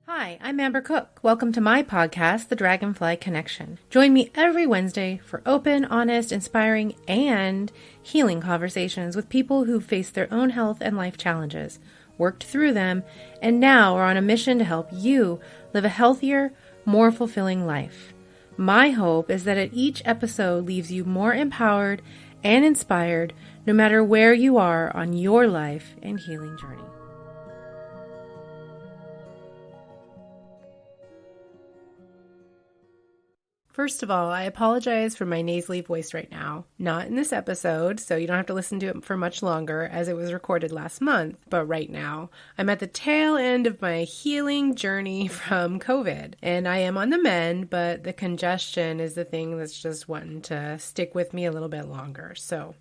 Hi, I'm Amber Cook. Welcome to my podcast, The Dragonfly Connection. Join me every Wednesday for open, honest, inspiring, and healing conversations with people who face their own health and life challenges, worked through them, and now are on a mission to help you live a healthier, more fulfilling life. My hope is that each episode leaves you more empowered and inspired, no matter where you are on your life and healing journey. First of all, I apologize for my nasally voice right now. Not in this episode, so you don't have to listen to it for much longer as it was recorded last month, but right now. I'm at the tail end of my healing journey from COVID, and I am on the mend, but the congestion is the thing that's just wanting to stick with me a little bit longer. So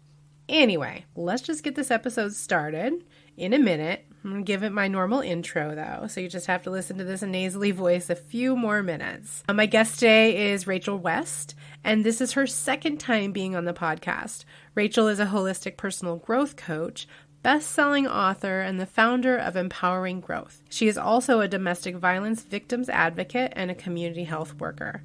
anyway, let's just get this episode started in a minute. I'm going to give it my normal intro, though, so you just have to listen to this nasally voice a few more minutes. My guest today is Rachel West, and this is her second time being on the podcast. Rachel is a holistic personal growth coach, best-selling author, and the founder of Empowering Growth. She is also a domestic violence victims advocate and a community health worker.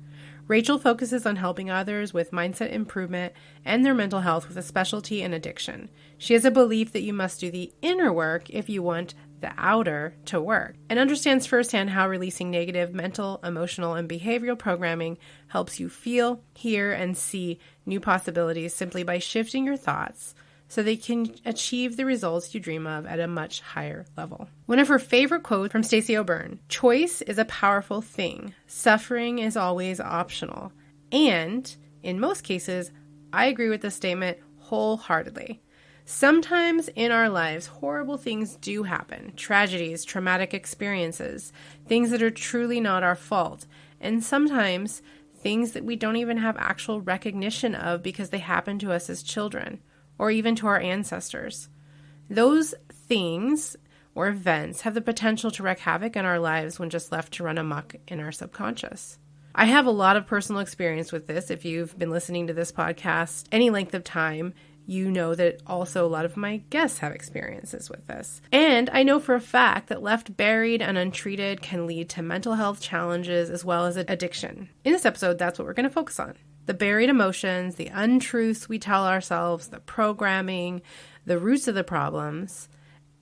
Rachel focuses on helping others with mindset improvement and their mental health with a specialty in addiction. She has a belief that you must do the inner work if you want the outer to work, and understands firsthand how releasing negative mental, emotional, and behavioral programming helps you feel, hear, and see new possibilities simply by shifting your thoughts so they can achieve the results you dream of at a much higher level. One of her favorite quotes from Stacey O'Byrne: "Choice is a powerful thing. Suffering is always optional." And in most cases, I agree with this statement wholeheartedly. Sometimes in our lives, horrible things do happen. Tragedies, traumatic experiences, things that are truly not our fault. And sometimes things that we don't even have actual recognition of because they happened to us as children, or even to our ancestors. Those things or events have the potential to wreak havoc in our lives when just left to run amok in our subconscious. I have a lot of personal experience with this. If you've been listening to this podcast any length of time, you know that also a lot of my guests have experiences with this. And I know for a fact that left buried and untreated can lead to mental health challenges as well as addiction. In this episode, that's what we're going to focus on. The buried emotions, the untruths we tell ourselves, the programming, the roots of the problems.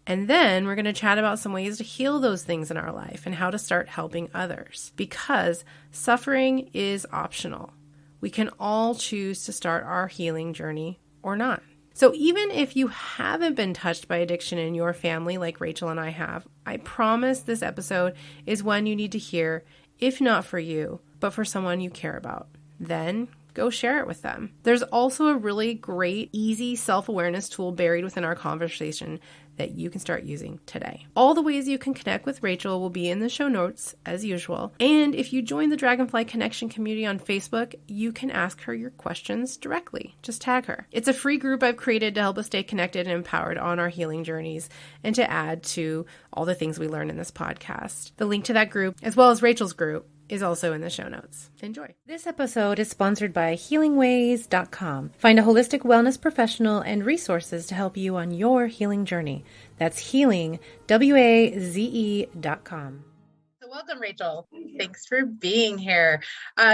And then we're going to chat about some ways to heal those things in our life and how to start helping others. Because suffering is optional. We can all choose to start our healing journey or not. So even if you haven't been touched by addiction in your family like Rachel and I have, I promise this episode is one you need to hear, if not for you, but for someone you care about. Then go share it with them. There's also a really great, easy self-awareness tool buried within our conversation that you can start using today. All the ways you can connect with Rachel will be in the show notes, as usual. And if you join the Dragonfly Connection community on Facebook, you can ask her your questions directly. Just tag her. It's a free group I've created to help us stay connected and empowered on our healing journeys and to add to all the things we learn in this podcast. The link to that group, as well as Rachel's group, is also in the show notes. Enjoy. This episode is sponsored by HealingWays.com. Find a holistic wellness professional and resources to help you on your healing journey. That's HealingWaze.com. So welcome, Rachel. Thanks for being here.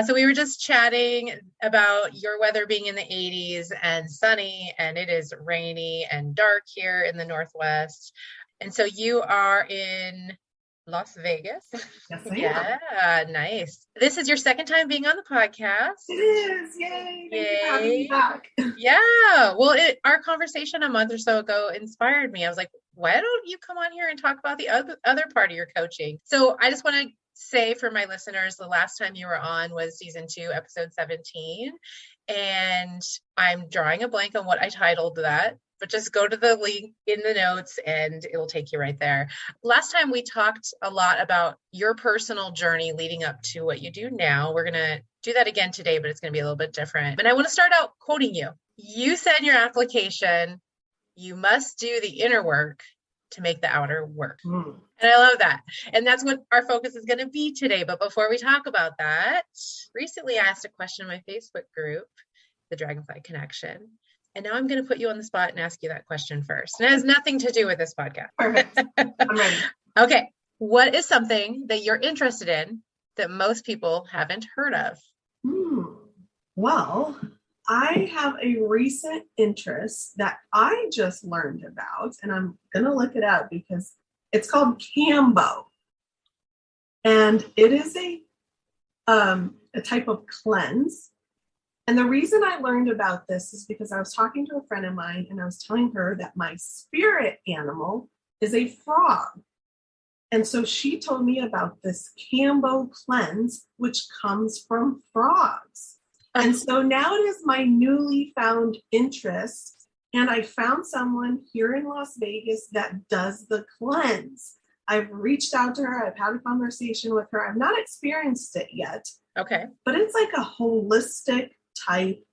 So we were just chatting about your weather being in the 80s and sunny, and it is rainy and dark here in the Northwest. And so you are in Las Vegas. Yes, I am. Yeah, nice. This is your second time being on the podcast. It is. Yay. Thank you for having me back. Yeah. Well, our conversation a month or so ago inspired me. I was like, why don't you come on here and talk about the other part of your coaching? So I just want to say for my listeners, the last time you were on was season 2, episode 17. And I'm drawing a blank on what I titled that, but just go to the link in the notes and it'll take you right there. Last time we talked a lot about your personal journey leading up to what you do now. We're going to do that again today, but it's going to be a little bit different. And I want to start out quoting you. You said in your application, you must do the inner work to make the outer work. And I love that. And that's what our focus is going to be today. But before we talk about that, recently I asked a question in my Facebook group, The Dragonfly Connection. And now I'm going to put you on the spot and ask you that question first. And it has nothing to do with this podcast. Perfect. I'm ready. Okay. what is something that you're interested in that most people haven't heard of? Well, I have a recent interest that I just learned about, and I'm going to look it up because it's called Cambo. And it is a type of cleanse. And the reason I learned about this is because I was talking to a friend of mine and I was telling her that my spirit animal is a frog. And so she told me about this Cambo cleanse, which comes from frogs. And so now it is my newly found interest. And I found someone here in Las Vegas that does the cleanse. I've reached out to her. I've had a conversation with her. I've not experienced it yet. Okay. But it's like a holistic type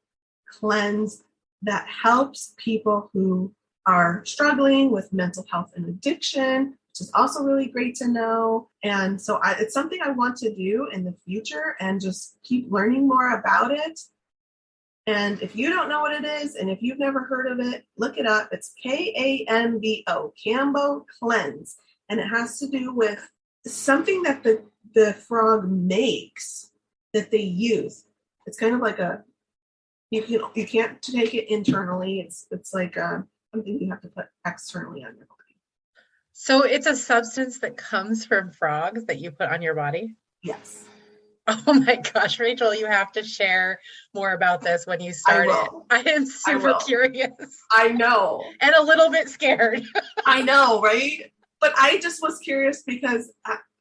cleanse that helps people who are struggling with mental health and addiction, which is also really great to know. And so it's something I want to do in the future and just keep learning more about it. And if you don't know what it is, and if you've never heard of it, look it up. It's Kambo, Cambo Cleanse. And it has to do with something that the frog makes that they use. It's kind of like you can't take it internally. It's like something you have to put externally on your body. So it's a substance that comes from frogs that you put on your body? Yes. Oh my gosh, Rachel, you have to share more about this when you start it. I am super curious. I know. And a little bit scared. I know, right? But I just was curious because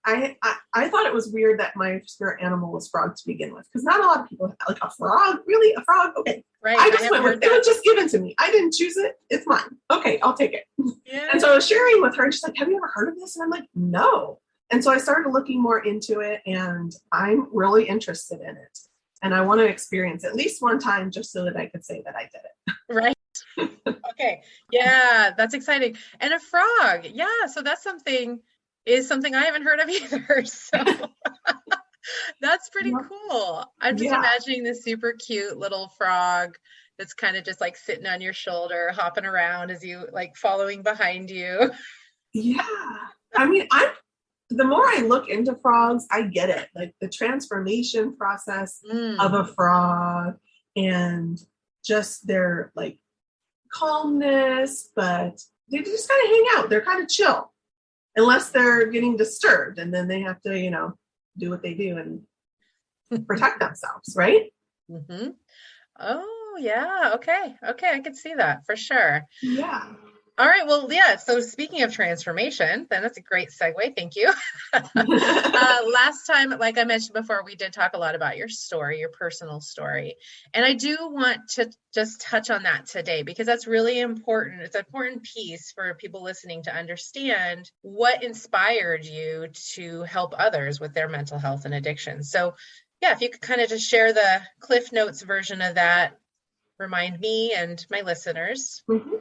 I thought it was weird that my spirit animal was frog to begin with, because not a lot of people like a frog. Really, a frog? Okay, right. I just went with it. Was just given to me. I didn't choose it. It's mine. Okay, I'll take it. Yeah. And so I was sharing with her, and she's like, "Have you ever heard of this?" And I'm like, "No." And so I started looking more into it, and I'm really interested in it, and I want to experience it at least one time just so that I could say that I did it. Right. Okay. Yeah, that's exciting. And a frog. Yeah. So that's something I haven't heard of either. So that's pretty cool. I'm just imagining this super cute little frog that's kind of just like sitting on your shoulder, hopping around as you like following behind you. Yeah. I mean, the more I look into frogs, I get it. Like the transformation process of a frog and just their like calmness, but they just kind of hang out. They're kind of chill unless they're getting disturbed, and then they have to, do what they do and protect themselves, right? Mm-hmm. Oh, yeah. Okay. I can see that for sure. Yeah. All right. Well, yeah. So speaking of transformation, then that's a great segue. Thank you. Last time, like I mentioned before, we did talk a lot about your story, your personal story. And I do want to just touch on that today because that's really important. It's an important piece for people listening to understand what inspired you to help others with their mental health and addiction. So yeah, if you could kind of just share the Cliff Notes version of that, remind me and my listeners. Mm-hmm.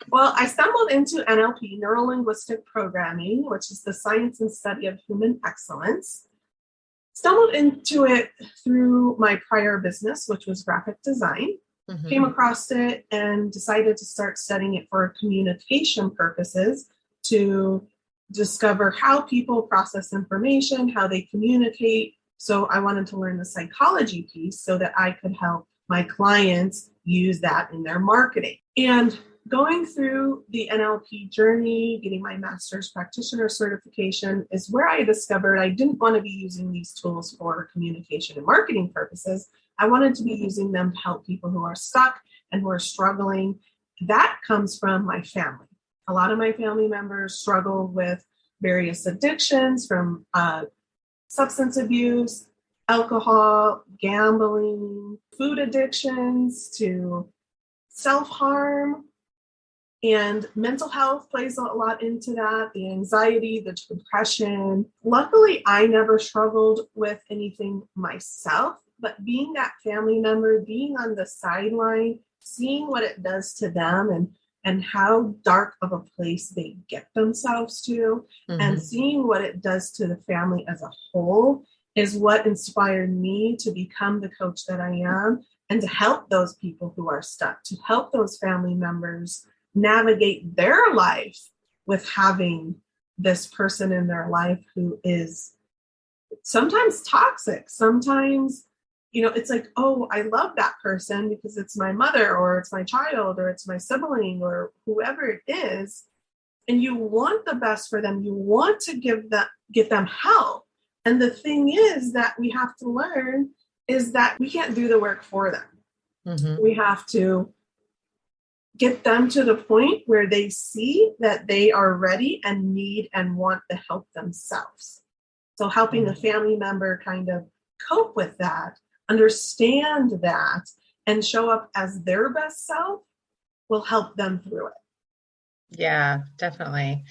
Well, I stumbled into NLP, Neuro-Linguistic Programming, which is the science and study of human excellence. Stumbled into it through my prior business, which was graphic design. Mm-hmm. Came across it and decided to start studying it for communication purposes to discover how people process information, how they communicate. So I wanted to learn the psychology piece so that I could help my clients use that in their marketing. And going through the NLP journey, getting my master's practitioner certification is where I discovered I didn't want to be using these tools for communication and marketing purposes. I wanted to be using them to help people who are stuck and who are struggling. That comes from my family. A lot of my family members struggle with various addictions, from substance abuse, alcohol, gambling, food addictions, to self-harm. And mental health plays a lot into that, the anxiety, the depression. Luckily, I never struggled with anything myself, but being that family member, being on the sideline, seeing what it does to them and how dark of a place they get themselves to, and seeing what it does to the family as a whole is what inspired me to become the coach that I am and to help those people who are stuck, to help those family members navigate their life with having this person in their life who is sometimes toxic, sometimes, it's like, oh, I love that person because it's my mother or it's my child or it's my sibling or whoever it is. And you want the best for them. You want to give them help. And the thing is that we have to learn is that we can't do the work for them. Mm-hmm. We have to get them to the point where they see that they are ready and need and want the help themselves. So helping the family member kind of cope with that, understand that, and show up as their best self will help them through it. Yeah, definitely.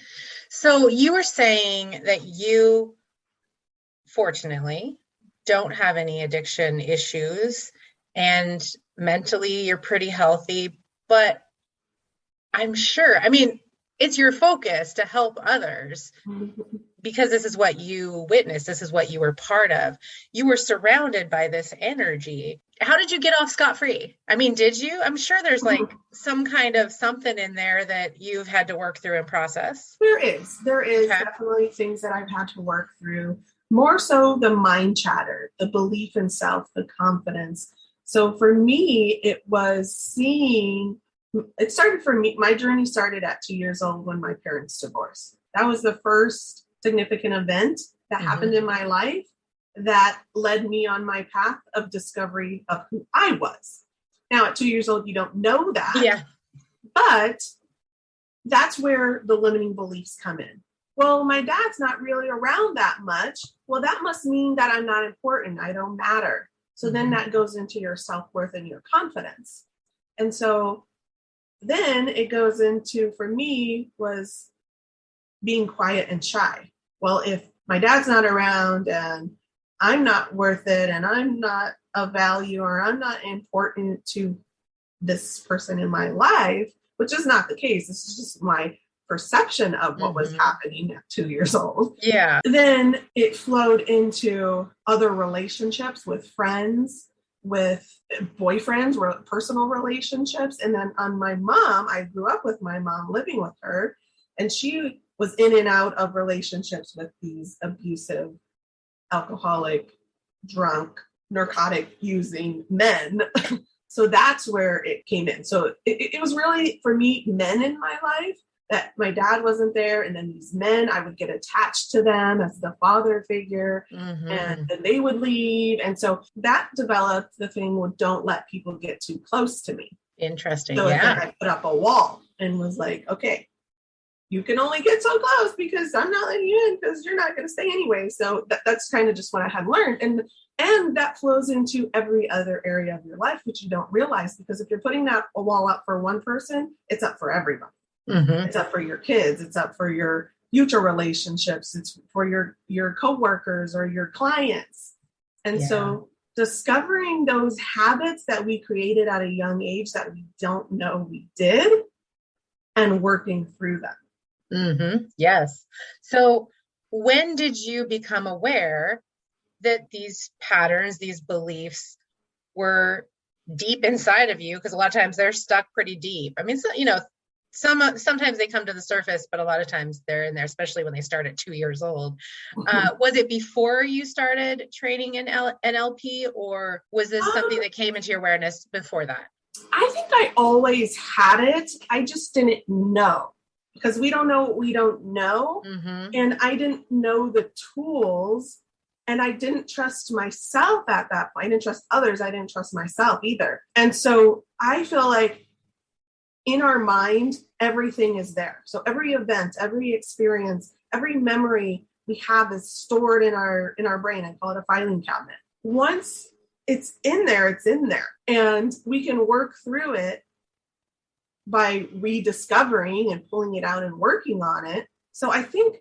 So you were saying that you, fortunately, don't have any addiction issues and mentally you're pretty healthy, but I'm sure, it's your focus to help others because this is what you witnessed. This is what you were part of. You were surrounded by this energy. How did you get off scot-free? Did you? I'm sure there's like some kind of something in there that you've had to work through and process. There is definitely things that I've had to work through. More so the mind chatter, the belief in self, the confidence. So for me, it started for me, my journey started at 2 years old when my parents divorced. That was the first significant event that happened in my life that led me on my path of discovery of who I was. Now at 2 years old, you don't know that. Yeah. But that's where the limiting beliefs come in. Well, my dad's not really around that much. Well, that must mean that I'm not important. I don't matter. So then that goes into your self-worth and your confidence. And so then it goes into, for me, was being quiet and shy. Well, if my dad's not around and I'm not worth it and I'm not of value or I'm not important to this person in my life, which is not the case. This is just my perception of what was happening at 2 years old. Yeah. Then it flowed into other relationships with friends, with boyfriends, personal relationships. And then on my mom, I grew up with my mom, living with her, and she was in and out of relationships with these abusive, alcoholic, drunk, narcotic using men. So that's where it came in. So it was really, for me, men in my life, that my dad wasn't there. And then these men, I would get attached to them as the father figure, and then they would leave. And so that developed the thing with don't let people get too close to me. Interesting. So I put up a wall and was like, okay, you can only get so close because I'm not letting you in because you're not going to stay anyway. So that's kind of just what I had learned. And that flows into every other area of your life, which you don't realize, because if you're putting a wall up for one person, it's up for everybody. It's up for your kids. It's up for your future relationships. It's for your coworkers or your clients. And so discovering those habits that we created at a young age that we don't know we did and working through them. Yes. So when did you become aware that these patterns, these beliefs were deep inside of you? Because a lot of times they're stuck pretty deep. Sometimes they come to the surface, but a lot of times they're in there, especially when they start at 2 years old. Was it before you started training in NLP, or was this something that came into your awareness before that? I think I always had it. I just didn't know, because we don't know what we don't know. And I didn't know the tools, and I didn't trust myself at that point. I didn't trust others. I didn't trust myself either. And so I feel like in our mind, everything is there. So every event, every experience, every memory we have is stored in our brain. I call it a filing cabinet. Once it's in there, it's in there. And we can work through it by rediscovering and pulling it out and working on it. So I think,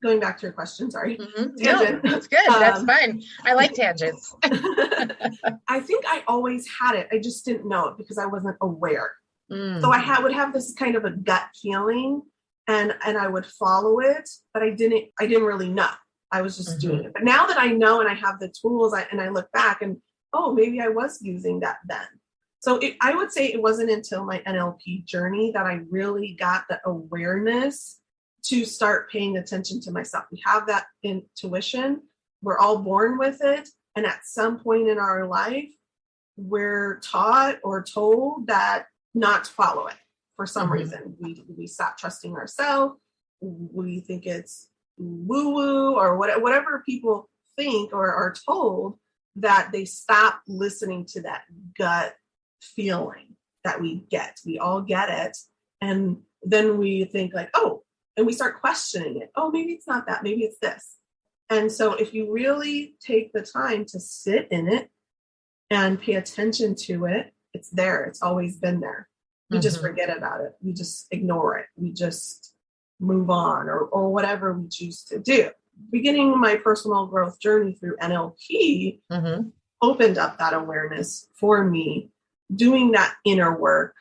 going back to your question, sorry. No, that's good. That's fine. I like tangents. I think I always had it. I just didn't know it because I wasn't aware. So I would have this kind of a gut feeling, and I would follow it, but I didn't really know. I was just doing it. But now that I know and I have the tools, and I look back and, oh, maybe I was using that then. So I would say it wasn't until my NLP journey that I really got the awareness to start paying attention to myself. We have that intuition. We're all born with it. And at some point in our life, we're taught or told that not to follow it for some reason. We stop trusting ourselves. We think it's woo-woo or whatever people think or are told, that they stop listening to that gut feeling that we get. We all get it. And then we think like, oh, and we start questioning it. Oh, maybe it's not that. Maybe it's this. And so if you really take the time to sit in it and pay attention to it, it's there. It's always been there. We just forget about it. We just ignore it. We just move on or whatever we choose to do. Beginning my personal growth journey through NLP opened up that awareness for me, doing that inner work,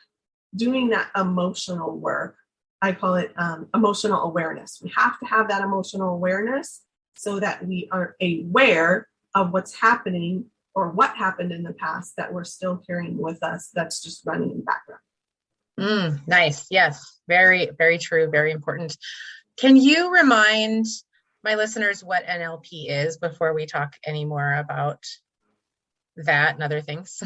doing that emotional work. I call it emotional awareness. We have to have that emotional awareness so that we are aware of what's happening or what happened in the past that we're still carrying with us, that's just running in the background. Nice. Yes. Very, very true. Very important. Can you remind my listeners what NLP is before we talk any more about that and other things?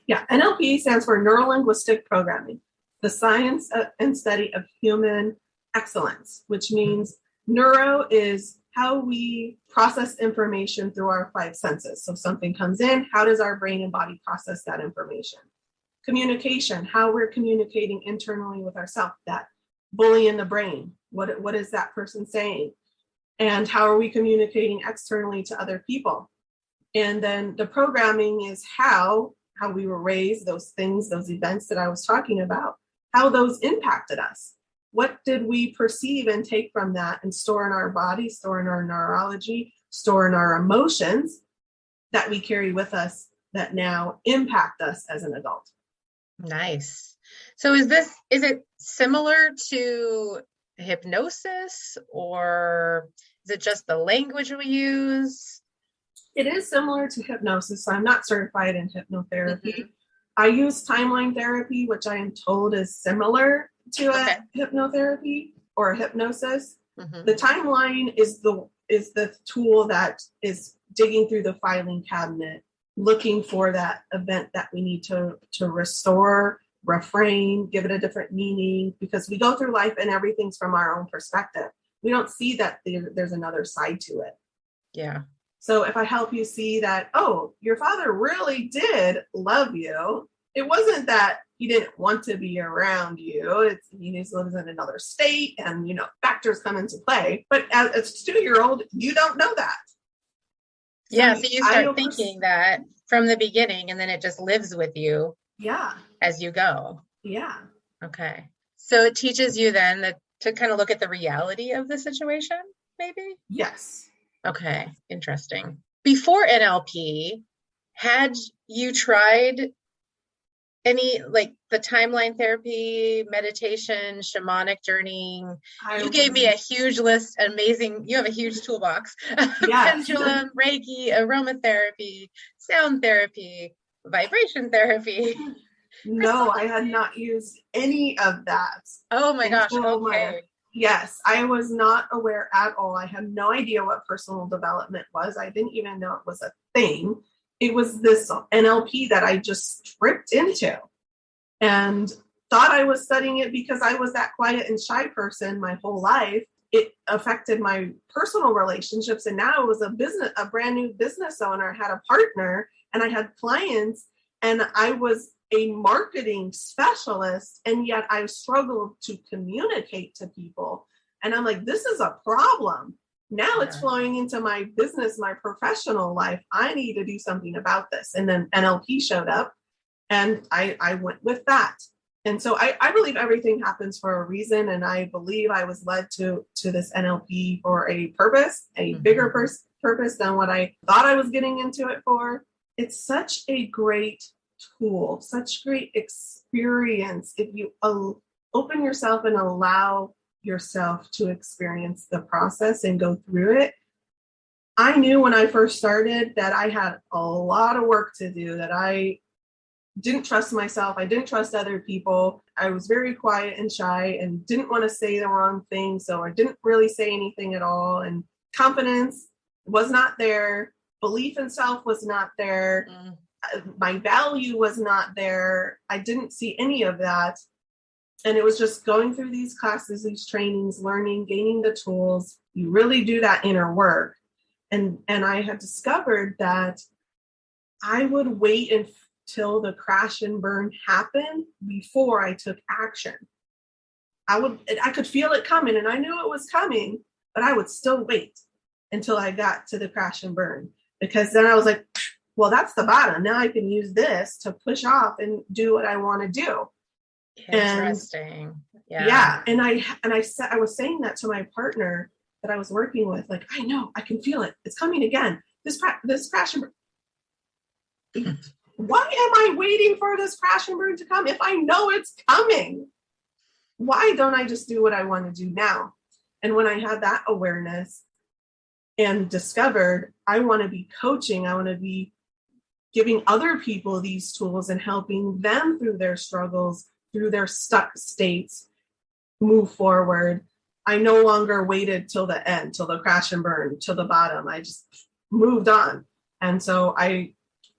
Yeah. NLP stands for Neuro-Linguistic Programming, the science and study of human excellence, which means neuro is how we process information through our five senses. So something comes in, how does our brain and body process that information? Communication, how we're communicating internally with ourselves, that bully in the brain. What is that person saying? And how are we communicating externally to other people? And then the programming is how we were raised, those things, those events that I was talking about, how those impacted us. What did we perceive and take from that and store in our body, store in our neurology, store in our emotions that we carry with us that now impact us as an adult? Nice. So is it similar to hypnosis, or is it just the language we use? It is similar to hypnosis. So I'm not certified in hypnotherapy. I use timeline therapy, which I am told is similar to a hypnotherapy or a hypnosis. The timeline is the tool that is digging through the filing cabinet, looking for that event that we need to restore, reframe, give it a different meaning, because we go through life and everything's from our own perspective. We don't see that there's another side to it. Yeah. So if I help you see that, oh, your father really did love you. It wasn't that he didn't want to be around you. He lives in another state and, factors come into play. But as a 2-year-old, you don't know that. So you start thinking that from the beginning, and then it just lives with you as you go. Yeah. Okay. So it teaches you then to kind of look at the reality of the situation, maybe? Yes. Okay. Interesting. Before NLP, had you tried any, like the timeline therapy, meditation, shamanic journeying? You gave me a huge list, amazing. You have a huge toolbox. Pendulum, Reiki, aromatherapy, sound therapy, vibration therapy. No, I had not used any of that. Oh my gosh. Okay. Yes, I was not aware at all. I had no idea what personal development was. I didn't even know it was a thing. It was this NLP that I just tripped into and thought I was studying it because I was that quiet and shy person my whole life. It affected my personal relationships. And now I was a brand new business owner, had a partner, and I had clients, and I was a marketing specialist, and yet I struggled to communicate to people. And I'm like, this is a problem. Now it's flowing into my business, my professional life. I need to do something about this. And then NLP showed up, and I went with that. And so I believe everything happens for a reason. And I believe I was led to this NLP for a purpose, a bigger purpose than what I thought I was getting into it for. It's such a great tool, such great experience if you open yourself and allow yourself to experience the process and go through it. I knew when I first started that I had a lot of work to do, that I didn't trust myself. I didn't trust other people. I was very quiet and shy and didn't want to say the wrong thing. So I didn't really say anything at all. And confidence was not there. Belief in self was not there. My value was not there. I didn't see any of that. And it was just going through these classes, these trainings, learning, gaining the tools. You really do that inner work. And I had discovered that I would wait until the crash and burn happened before I took action. I could feel it coming, and I knew it was coming, but I would still wait until I got to the crash and burn, because then I was like, well, that's the bottom. Now I can use this to push off and do what I want to do. Interesting. Yeah. And I was saying that to my partner that I was working with, like, I know, I can feel it. It's coming again. This crash and burn. Why am I waiting for this crash and burn to come if I know it's coming? Why don't I just do what I want to do now? And when I had that awareness and discovered I want to be coaching, I want to be giving other people these tools and helping them through their struggles, through their stuck states, move forward. I no longer waited till the end, till the crash and burn, till the bottom. I just moved on. And so I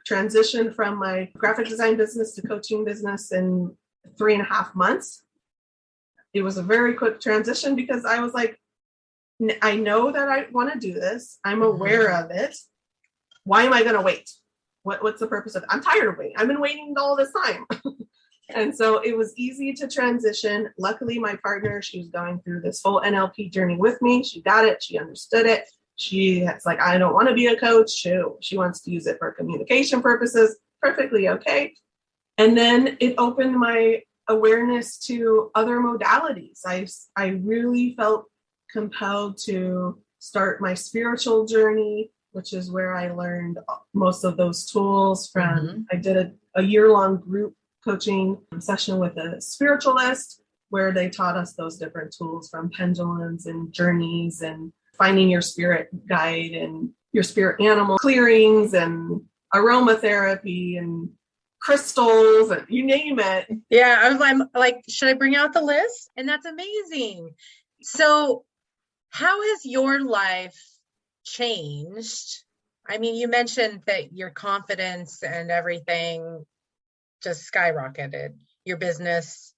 transitioned from my graphic design business to coaching business in 3.5 months. It was a very quick transition because I was like, I know that I want to do this. I'm aware of it. Why am I going to wait? What's the purpose of it? I'm tired of waiting. I've been waiting all this time. And so it was easy to transition. Luckily, my partner, she was going through this whole NLP journey with me. She got it. She understood it. She's like, I don't want to be a coach. She wants to use it for communication purposes. Perfectly okay. And then it opened my awareness to other modalities. I really felt compelled to start my spiritual journey, which is where I learned most of those tools from. I did a year-long group coaching session with a spiritualist where they taught us those different tools, from pendulums and journeys and finding your spirit guide and your spirit animal clearings and aromatherapy and crystals and you name it. Yeah, I'm like, should I bring out the list? And that's amazing. So how has your life changed? I mean, you mentioned that your confidence and everything just skyrocketed. Your business,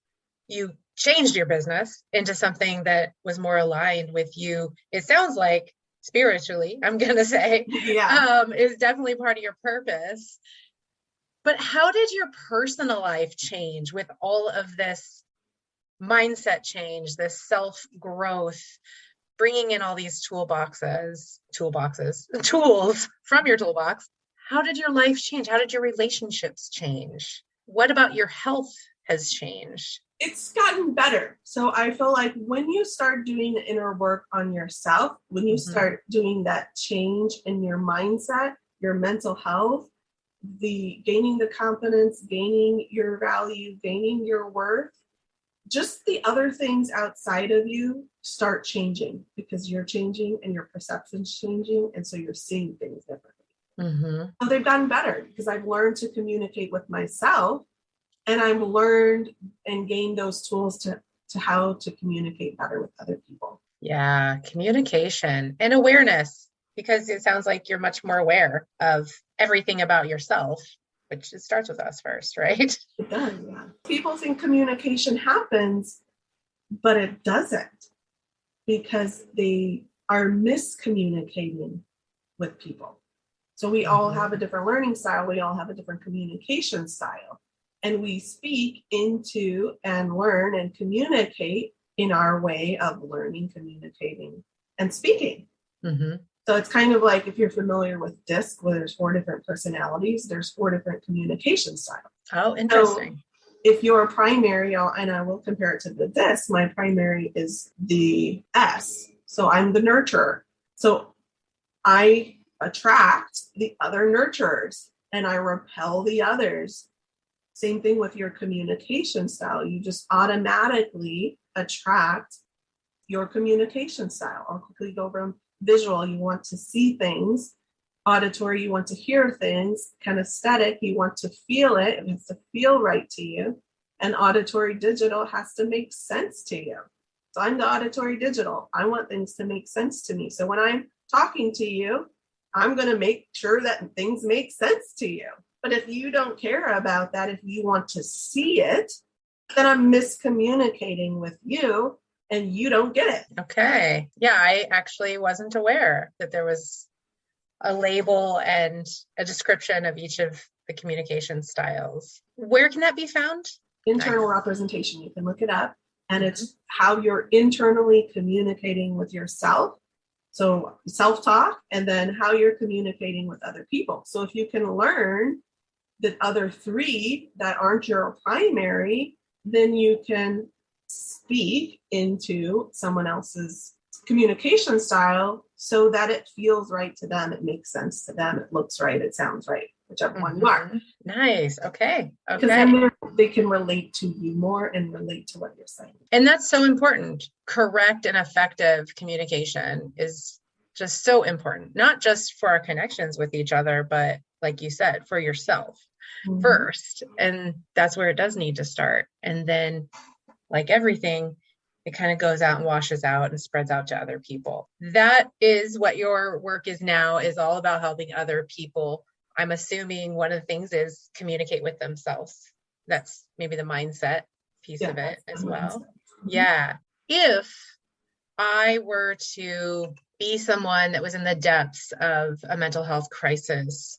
you changed your business into something that was more aligned with you. It sounds like spiritually, I'm going to say, is definitely part of your purpose. But how did your personal life change with all of this mindset change, this self-growth, bringing in all these tools from your toolbox? How did your life change? How did your relationships change? What about your health has changed? It's gotten better. So I feel like when you start doing the inner work on yourself, when you start doing that change in your mindset, your mental health, gaining the confidence, gaining your value, gaining your worth, just the other things outside of you start changing because you're changing and your perception's changing. And so you're seeing things differently. So they've gotten better because I've learned to communicate with myself, and I've learned and gained those tools to how to communicate better with other people. Yeah, communication and awareness, because it sounds like you're much more aware of everything about yourself, which it starts with us first, right? It does, yeah. People think communication happens, but it doesn't, because they are miscommunicating with people. So we all have a different learning style. We all have a different communication style. And we speak into and learn and communicate in our way of learning, communicating, and speaking. So it's kind of like if you're familiar with DISC, where there's 4 different personalities, there's 4 different communication styles. Oh, interesting. So if you're a primary, and I will compare it to the DISC, my primary is the S. So I'm the nurturer. So I attract the other nurturers and I repel the others. Same thing with your communication style. You just automatically attract your communication style. I'll quickly go from visual. You want to see things Auditory, you want to hear things. Kinesthetic, you want to feel it. It has to feel right to you. And auditory digital has to make sense to you. So I'm the auditory digital. I want things to make sense to me. So when I'm talking to you, I'm going to make sure that things make sense to you. But if you don't care about that, if you want to see it, then I'm miscommunicating with you and you don't get it. Okay. Yeah, I actually wasn't aware that there was a label and a description of each of the communication styles. Where can that be found? Internal representation. You can look it up, and it's how you're internally communicating with yourself. So self-talk, and then how you're communicating with other people. So if you can learn the other three that aren't your primary, then you can speak into someone else's communication style so that it feels right to them. It makes sense to them. It looks right. It sounds right, whichever one you are. Nice. Okay. Because then they can relate to you more and relate to what you're saying. And that's so important. Correct and effective communication is just so important, not just for our connections with each other, but like you said, for yourself first. And that's where it does need to start. And then, like everything, it kind of goes out and washes out and spreads out to other people. That is what your work is now, is all about helping other people. I'm assuming one of the things is communicate with themselves. That's maybe the mindset piece of it as well. Yeah. If I were to be someone that was in the depths of a mental health crisis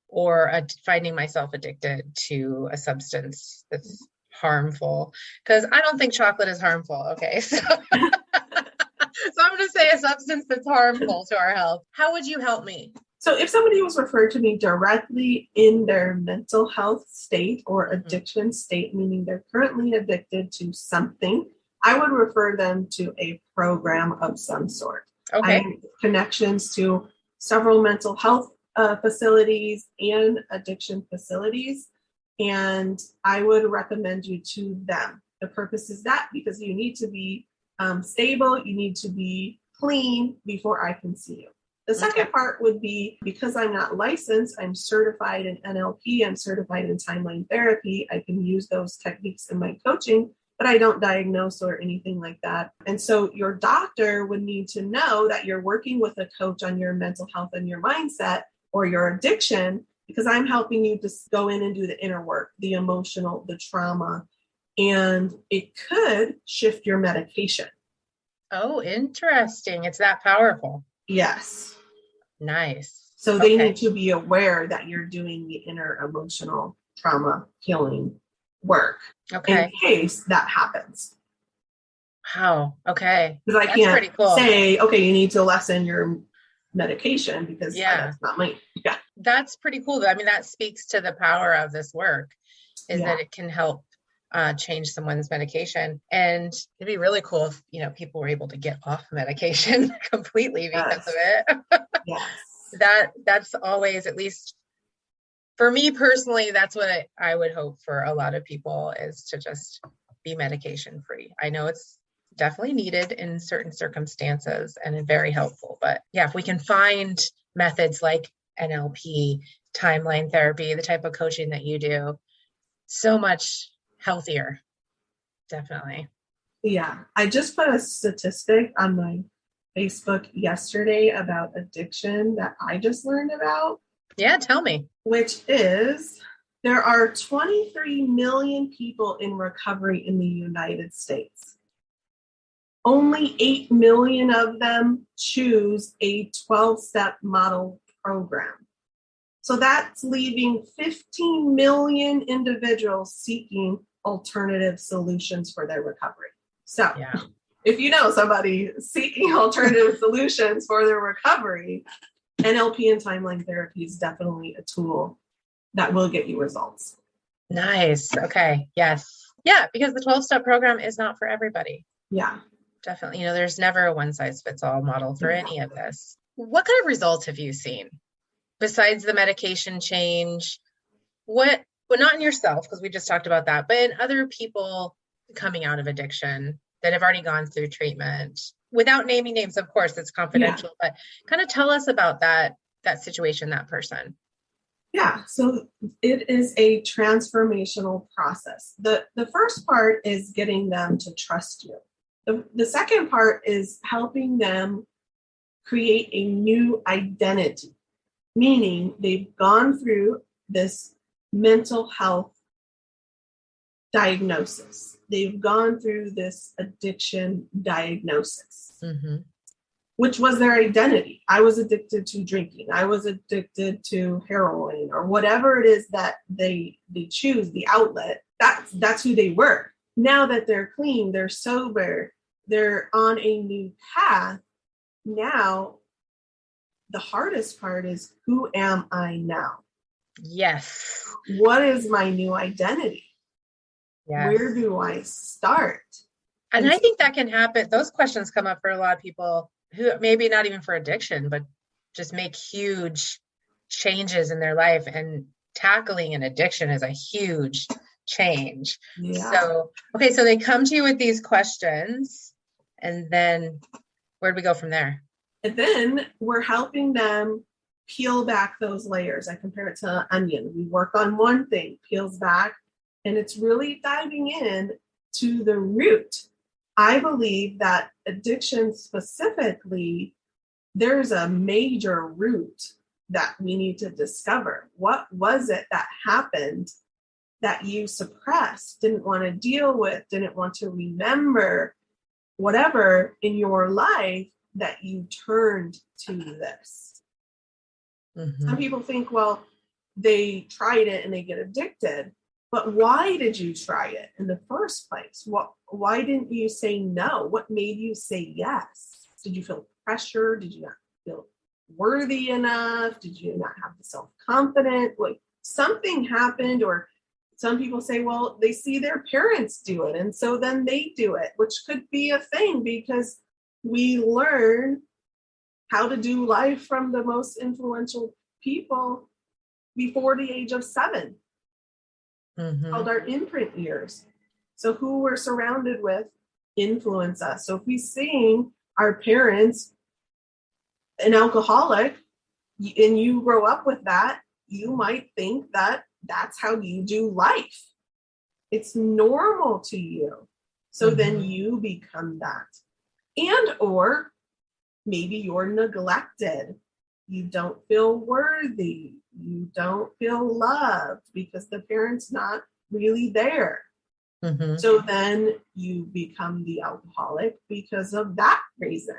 or finding myself addicted to a substance that's harmful, because I don't think chocolate is harmful. Okay. So, so I'm going to say a substance that's harmful to our health. How would you help me? So if somebody was referred to me directly in their mental health state or addiction state, meaning they're currently addicted to something, I would refer them to a program of some sort. Okay. I have connections to several mental health facilities and addiction facilities, and I would recommend you to them. The purpose is that because you need to be stable, you need to be clean before I can see you. The second part would be, because I'm not licensed, I'm certified in NLP, I'm certified in timeline therapy. I can use those techniques in my coaching, but I don't diagnose or anything like that. And so your doctor would need to know that you're working with a coach on your mental health and your mindset or your addiction, because I'm helping you to go in and do the inner work, the emotional, the trauma, and it could shift your medication. Oh, interesting. It's that powerful. Yes. Nice. So they need to be aware that you're doing the inner emotional trauma healing work in case that happens. Wow. Okay. Because I can't say, okay, you need to lessen your medication because that's not me. Yeah. That's pretty cool. I mean, that speaks to the power of this work, is that it can help change someone's medication. And it'd be really cool if, people were able to get off medication completely because of it. Yes. That's always, at least for me personally, that's what I would hope for a lot of people, is to just be medication free. I know it's definitely needed in certain circumstances and very helpful, but yeah, if we can find methods like NLP, timeline therapy, the type of coaching that you do, so much healthier. Definitely. Yeah. I just put a statistic on my Facebook yesterday about addiction that I just learned about. Yeah, tell me. Which is, there are 23 million people in recovery in the United States. Only 8 million of them choose a 12-step model program. So that's leaving 15 million individuals seeking alternative solutions for their recovery. So if you know somebody seeking alternative solutions for their recovery, NLP and timeline therapy is definitely a tool that will get you results. Nice. Okay. Yes. Yeah, because the 12-step program is not for everybody. Yeah. Definitely. There's never a one-size-fits-all model for any of this. What kind of results have you seen besides the medication change? Well, not in yourself, because we just talked about that, but in other people coming out of addiction that have already gone through treatment? Without naming names, of course, it's confidential, but kind of tell us about that that situation, that person? Yeah, so it is a transformational process. The first part is getting them to trust you. The second part is helping them create a new identity, meaning they've gone through this mental health diagnosis. They've gone through this addiction diagnosis, which was their identity. I was addicted to drinking. I was addicted to heroin, or whatever it is that they choose, the outlet. That's who they were. Now that they're clean, they're sober, they're on a new path. Now, the hardest part is, who am I now? Yes. What is my new identity? Yes. Where do I start? And I think that can happen. Those questions come up for a lot of people who maybe not even for addiction, but just make huge changes in their life. And tackling an addiction is a huge change. Yeah. So they come to you with these questions, and then where do we go from there? And then we're helping them peel back those layers. I compare it to an onion. We work on one thing, peels back, and it's really diving in to the root. I believe that addiction specifically, there's a major root that we need to discover. What was it that happened that you suppressed, didn't want to deal with, didn't want to remember, whatever in your life that you turned to this? Some people think, well, they tried it and they get addicted. But why did you try it in the first place? Why didn't you say no? What made you say yes? Did you feel pressure? Did you not feel worthy enough? Did you not have the self-confidence? Like, something happened. Or some people say, well, they see their parents do it, and so then they do it, which could be a thing, because we learn how to do life from the most influential people before the age of 7. Called our imprint years. So who we're surrounded with influence us. So if we seeing our parents an alcoholic and you grow up with that, you might think that that's how you do life. It's normal to you. So then you become that. And or maybe you're neglected. You don't feel worthy. You don't feel loved because the parent's not really there. So then you become the alcoholic because of that reason.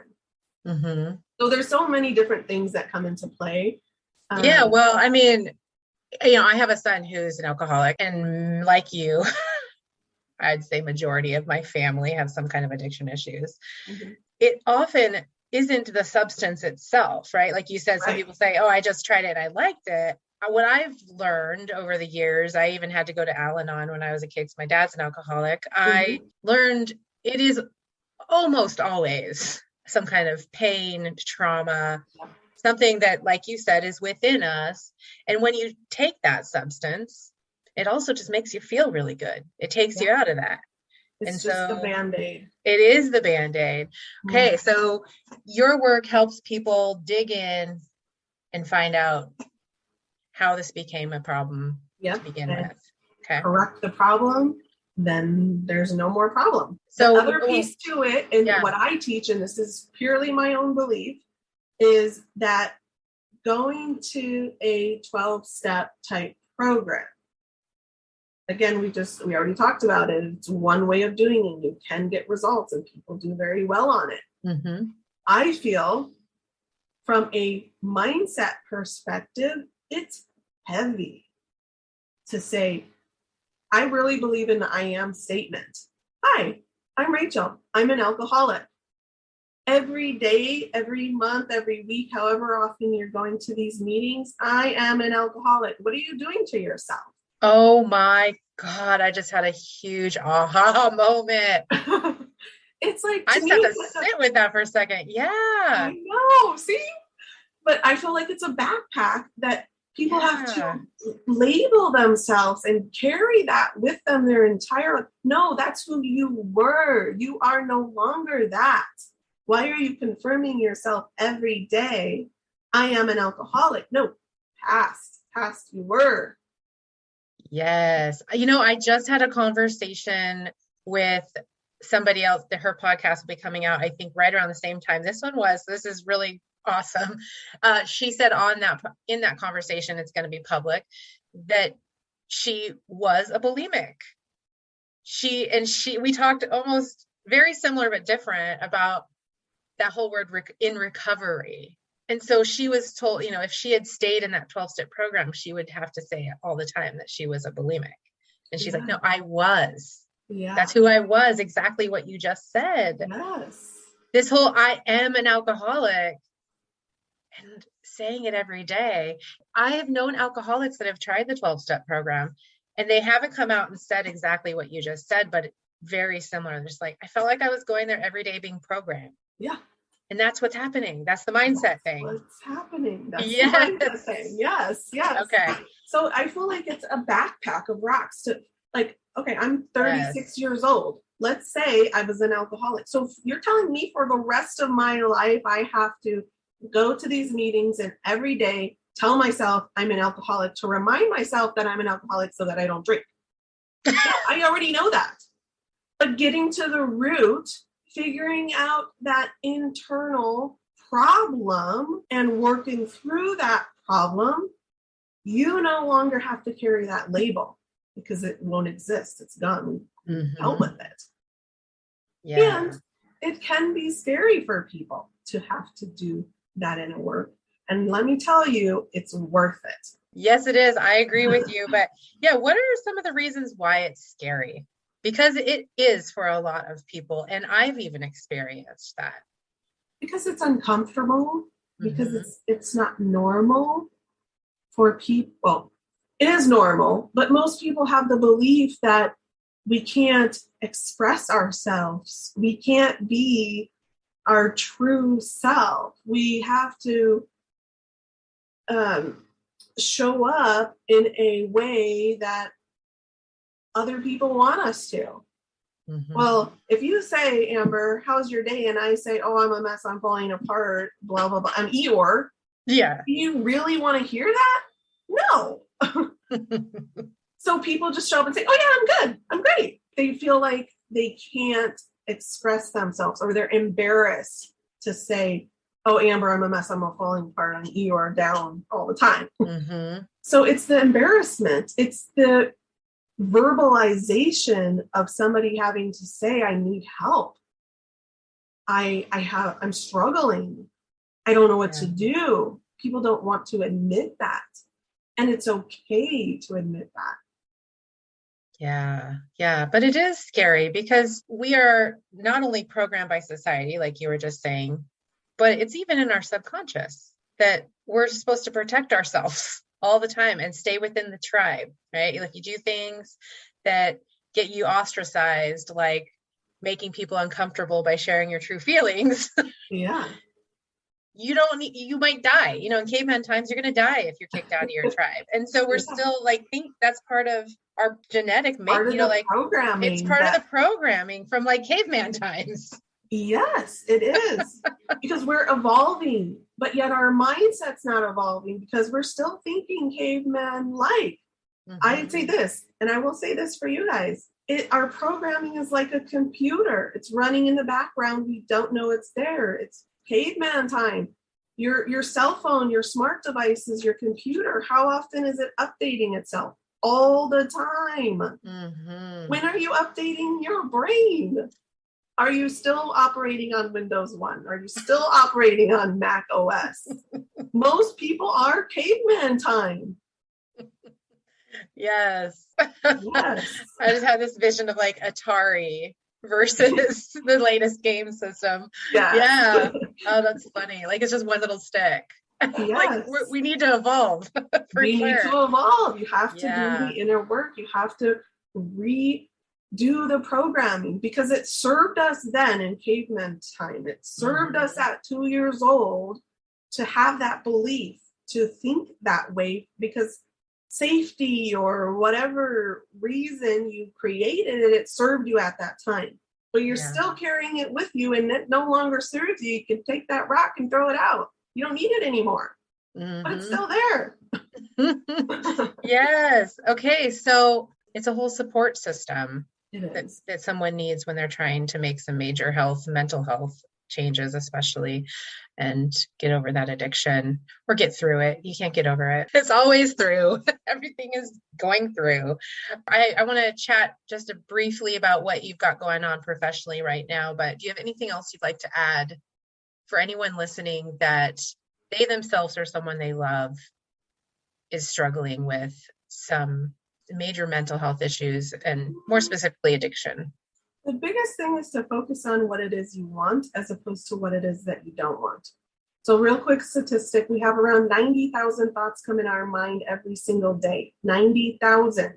So there's so many different things that come into play. Yeah, well, I mean, I have a son who's an alcoholic, and like you, I'd say majority of my family have some kind of addiction issues. It often isn't the substance itself, right? Like you said, some people say, oh, I just tried it and I liked it. What I've learned over the years, I even had to go to Al-Anon when I was a kid because my dad's an alcoholic. I learned it is almost always some kind of pain, trauma, something that, like you said, is within us. And when you take that substance, it also just makes you feel really good. It takes you out of that. It's just the Band-Aid. It is the Band-Aid. Okay, so your work helps people dig in and find out how this became a problem to begin with. Okay. Correct the problem, then there's no more problem. So the other piece to it, and what I teach, and this is purely my own belief, is that going to a 12-step type program. Again, we already talked about it. It's one way of doing it. You can get results, and people do very well on it. I feel from a mindset perspective, it's heavy to say, I really believe in the I am statement. Hi, I'm Rachel. I'm an alcoholic. Every day, every month, every week, however often you're going to these meetings, I am an alcoholic. What are you doing to yourself? Oh my God, I just had a huge aha moment. It's like, I just have to sit with that for a second. Yeah. I know, see? But I feel like it's a backpack that people have to label themselves and carry that with them their entire life. No, that's who you were. You are no longer that. Why are you confirming yourself every day? I am an alcoholic. No, past you were. Yes. I just had a conversation with somebody else that her podcast will be coming out, I think right around the same time this one was. This is really awesome. She said in that conversation, it's going to be public, that she was a bulimic. We talked almost very similar but different about that whole word in recovery. And so she was told, if she had stayed in that 12-step program, she would have to say all the time that she was a bulimic. And she's like, no, I was. Yeah. That's who I was. Exactly what you just said. Yes. This whole I am an alcoholic and saying it every day. I have known alcoholics that have tried the 12-step program and they haven't come out and said exactly what you just said, but very similar. They're just like, I felt like I was going there every day being programmed. Yeah. And that's what's happening. That's the mindset thing. What's happening? That's the mindset thing. Yes. Okay. So I feel like it's a backpack of rocks to like, okay, I'm 36 years old. Let's say I was an alcoholic. So you're telling me for the rest of my life, I have to go to these meetings and every day tell myself I'm an alcoholic to remind myself that I'm an alcoholic so that I don't drink. I already know that. But getting to the root, figuring out that internal problem and working through that problem, you no longer have to carry that label because it won't exist. It's gone. We've dealt with it. Yeah. And it can be scary for people to have to do that inner work. And let me tell you, it's worth it. Yes, it is. I agree with you. But yeah, what are some of the reasons why it's scary? Because it is for a lot of people. And I've even experienced that. Because it's uncomfortable, because it's not normal for people. It is normal, but most people have the belief that we can't express ourselves. We can't be our true self. We have to show up in a way that other people want us to. Well, if you say, Amber, how's your day? And I say, oh, I'm a mess. I'm falling apart, blah, blah, blah. I'm Eeyore. Yeah. Do you really want to hear that? No. So people just show up and say, oh, yeah, I'm good. I'm great. They feel like they can't express themselves or they're embarrassed to say, oh, Amber, I'm a mess. I'm all falling apart. I'm Eeyore down all the time. So it's the embarrassment. It's the verbalization of somebody having to say, I need help. I'm struggling. I don't know what to do. People don't want to admit that. And it's okay to admit that. Yeah. But it is scary because we are not only programmed by society, like you were just saying, but it's even in our subconscious that we're supposed to protect ourselves all the time and stay within the tribe, right? Like you do things that get you ostracized, like making people uncomfortable by sharing your true feelings. Yeah. You might die, in caveman times, you're going to die if you're kicked out of your tribe. And so we're still think that's part of our genetic makeup, programming. It's part of the programming from caveman times. Yes, it is. Because we're evolving, but yet our mindset's not evolving because we're still thinking caveman-like. I'd say this, and I will say this for you guys. Our programming is like a computer. It's running in the background. We don't know it's there. It's caveman time. Your cell phone, your smart devices, your computer, how often is it updating itself? All the time. When are you updating your brain? Are you still operating on Windows 1? Are you still operating on Mac OS? Most people are caveman time. Yes. I just had this vision of Atari versus the latest game system. Yeah. Oh, that's funny. It's just one little stick. Yes. We need to evolve. We need to evolve. You have to do the inner work. You have to redo the programming because it served us then in caveman time. It served us at 2 years old to have that belief, to think that way because safety or whatever reason you created it, it served you at that time. But you're still carrying it with you and it no longer serves you. You can take that rock and throw it out. You don't need it anymore. but it's still there. Yes. Okay. So it's a whole support system It is. that someone needs when they're trying to make some major mental health changes, especially, and get over that addiction or get through it. You can't get over it. It's always through. Everything is going through. I want to chat just briefly about what you've got going on professionally right now, but do you have anything else you'd like to add for anyone listening that they themselves or someone they love is struggling with some major mental health issues and more specifically addiction? The biggest thing is to focus on what it is you want as opposed to what it is that you don't want. So real quick statistic, we have around 90,000 thoughts come in our mind every single day. 90,000.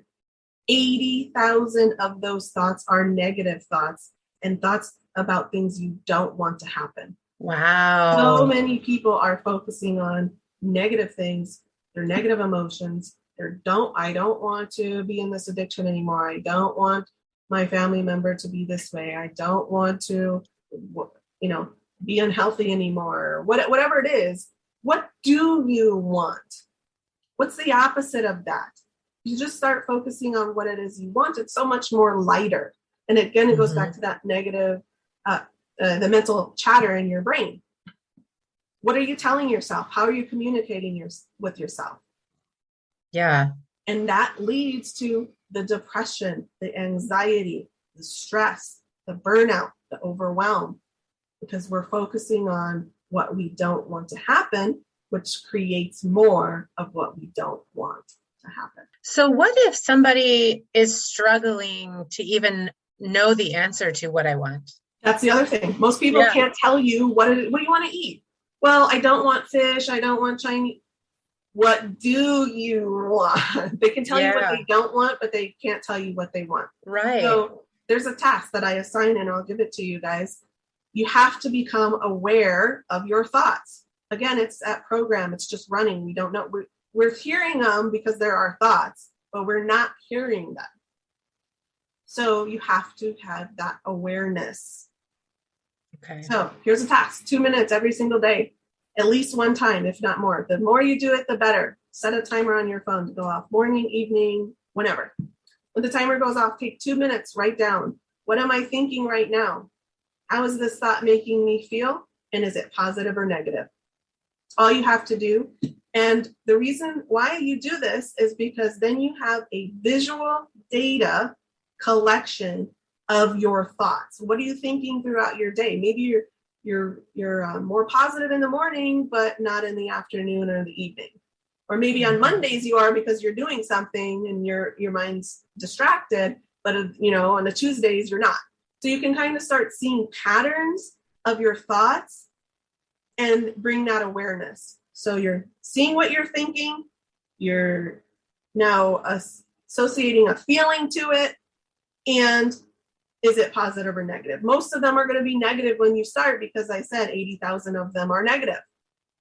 80,000 of those thoughts are negative thoughts and thoughts about things you don't want to happen. Wow. So many people are focusing on negative things, their negative emotions. I don't want to be in this addiction anymore. I don't want my family member to be this way. I don't want to, be unhealthy anymore. Whatever it is, what do you want? What's the opposite of that? You just start focusing on what it is you want. It's so much more lighter. And again, it goes back to that negative, the mental chatter in your brain. What are you telling yourself? How are you communicating with yourself? Yeah. And that leads to the depression, the anxiety, the stress, the burnout, the overwhelm, because we're focusing on what we don't want to happen, which creates more of what we don't want to happen. So what if somebody is struggling to even know the answer to what I want? That's the other thing. Most people can't tell you what do you want to eat? Well, I don't want fish. I don't want Chinese. What do you want? They can tell you what they don't want, but they can't tell you what they want. Right. So there's a task that I assign and I'll give it to you guys. You have to become aware of your thoughts. Again, it's that program. It's just running. We don't know. We're hearing them because they're our thoughts, but we're not hearing them. So you have to have that awareness. Okay. So here's a task, 2 minutes every single day, at least one time, if not more. The more you do it, the better. Set a timer on your phone to go off morning, evening, whenever. When the timer goes off, take 2 minutes, write down, what am I thinking right now? How is this thought making me feel? And is it positive or negative? All you have to do. And the reason why you do this is because then you have a visual data collection of your thoughts. What are you thinking throughout your day? Maybe you're more positive in the morning, but not in the afternoon or the evening. Or maybe on Mondays you are because you're doing something and your mind's distracted, but on the Tuesdays you're not. So you can kind of start seeing patterns of your thoughts and bring that awareness. So you're seeing what you're thinking, you're now associating a feeling to it, and is it positive or negative? Most of them are going to be negative when you start because I said 80,000 of them are negative.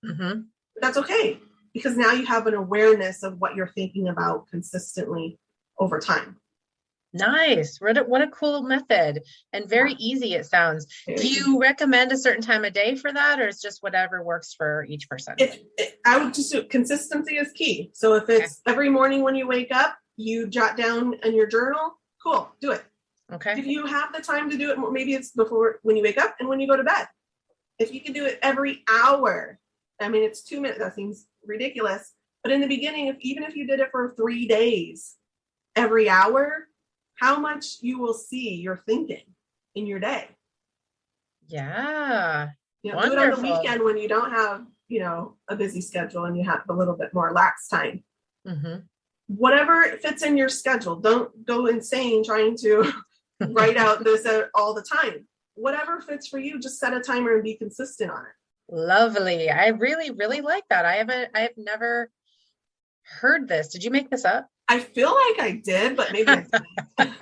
But that's okay because now you have an awareness of what you're thinking about consistently over time. Nice. What a cool method and very easy it sounds. Do you recommend a certain time of day for that or it's just whatever works for each person? I would just consistency is key. So if it's every morning when you wake up, you jot down in your journal, cool, do it. Okay. If you have the time to do it, maybe it's before when you wake up and when you go to bed. If you can do it every hour, I mean, it's 2 minutes. That seems ridiculous. But in the beginning, even if you did it for 3 days, every hour, how much you will see your thinking in your day. Yeah. Do it on the weekend when you don't have, a busy schedule and you have a little bit more lax time. Whatever fits in your schedule. Don't go insane trying to write out this all the time. Whatever fits for you, just set a timer and be consistent on it. Lovely. I really, really like that. I have never heard this. Did you make this up? I feel like I did, but maybe I didn't.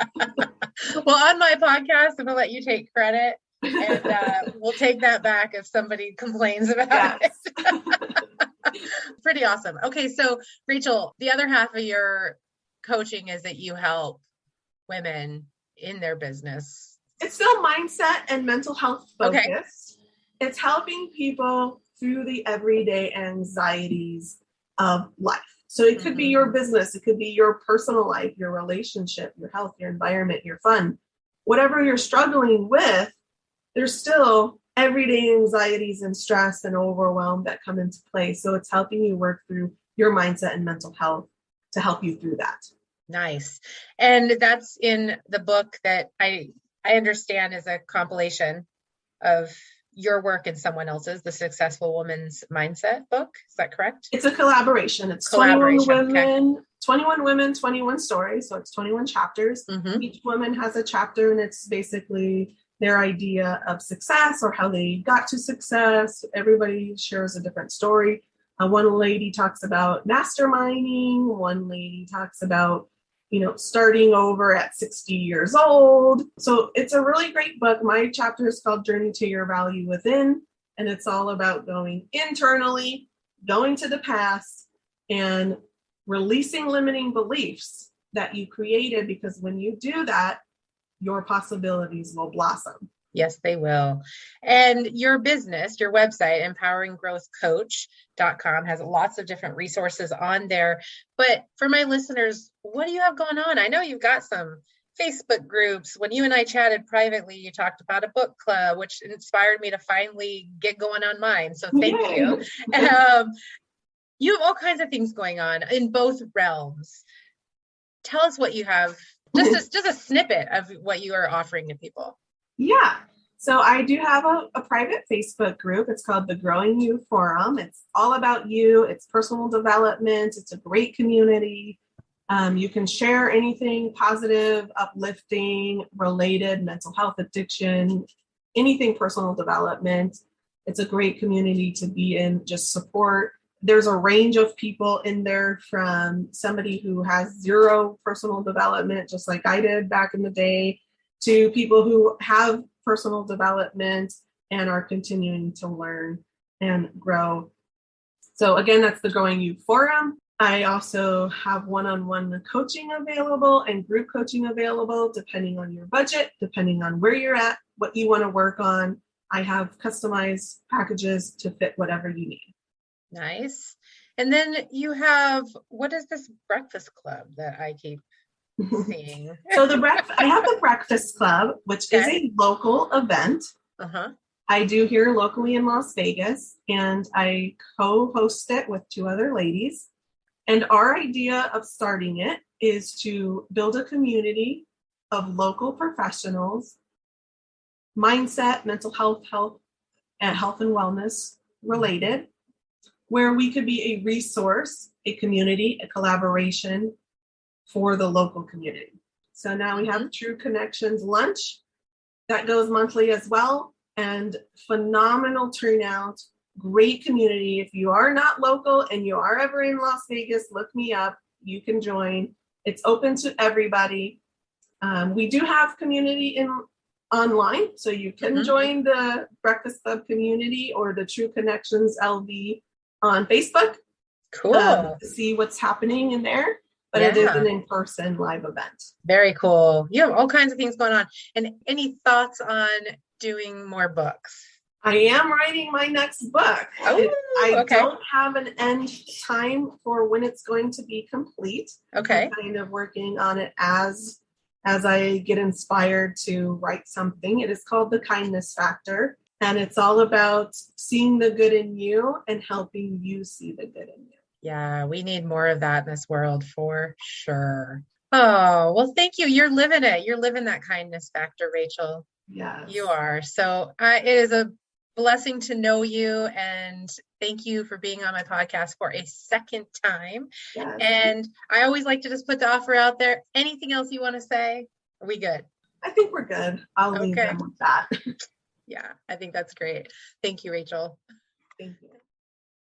Well, on my podcast, I'm gonna let you take credit, and we'll take that back if somebody complains about it. Pretty awesome. Okay, so Rachel, the other half of your coaching is that you help women in their business. It's still mindset and mental health focused. Okay. It's helping people through the everyday anxieties of life. So it could be your business, it could be your personal life, your relationship, your health, your environment, your fun. Whatever you're struggling with, there's still everyday anxieties and stress and overwhelm that come into play. So it's helping you work through your mindset and mental health to help you through that. Nice. And that's in the book that I understand is a compilation of your work and someone else's, the Successful Woman's Mindset book. Is that correct? It's a collaboration. It's 21 women, 21 women, 21 stories. So it's 21 chapters. Each woman has a chapter, and it's basically their idea of success or how they got to success. Everybody shares a different story. One lady talks about masterminding. One lady talks about starting over at 60 years old. So it's a really great book. My chapter is called Journey to Your Value Within, and it's all about going internally, going to the past, and releasing limiting beliefs that you created, because when you do that, your possibilities will blossom. Yes, they will. And your business, your website, empoweringgrowthcoach.com, has lots of different resources on there. But for my listeners, what do you have going on? I know you've got some Facebook groups. When you and I chatted privately, you talked about a book club, which inspired me to finally get going on mine. So thank you. You have all kinds of things going on in both realms. Tell us what you have, just a snippet of what you are offering to people. Yeah. So I do have a private Facebook group. It's called the Growing You Forum. It's all about you. It's personal development. It's a great community. You can share anything positive, uplifting, related, mental health, addiction, anything personal development. It's a great community to be in, just support. There's a range of people in there, from somebody who has zero personal development, just like I did back in the day, to people who have personal development and are continuing to learn and grow. So again, that's the Growing You Forum. I also have one-on-one coaching available and group coaching available, depending on your budget, depending on where you're at, what you want to work on. I have customized packages to fit whatever you need. Nice. And then you have, what is this breakfast club that I keep seeing? So I have the Breakfast Club, which is a local event. I do here locally in Las Vegas, and I co-host it with two other ladies. And our idea of starting it is to build a community of local professionals, mindset, mental health, and health and wellness related, where we could be a resource, a community, a collaboration for the local community. So now we have True Connections lunch that goes monthly as well, and phenomenal turnout, great community. If you are not local and you are ever in Las Vegas, look me up. You can join. It's open to everybody. We do have community online, so you can join the Breakfast Club community or the True Connections LV on Facebook. Cool. To see what's happening in there. But it is an in-person live event. Very cool. You have all kinds of things going on. And any thoughts on doing more books? I am writing my next book. I don't have an end time for when it's going to be complete. I'm kind of working on it as I get inspired to write something. It is called The Kindness Factor. And it's all about seeing the good in you and helping you see the good in you. Yeah, we need more of that in this world for sure. Oh, well, thank you. You're living it. You're living that kindness factor, Rachel. Yes. You are. So it is a blessing to know you. And thank you for being on my podcast for a second time. Yes. And I always like to just put the offer out there. Anything else you want to say? Are we good? I think we're good. I'll leave them with that. Yeah, I think that's great. Thank you, Rachel. Thank you.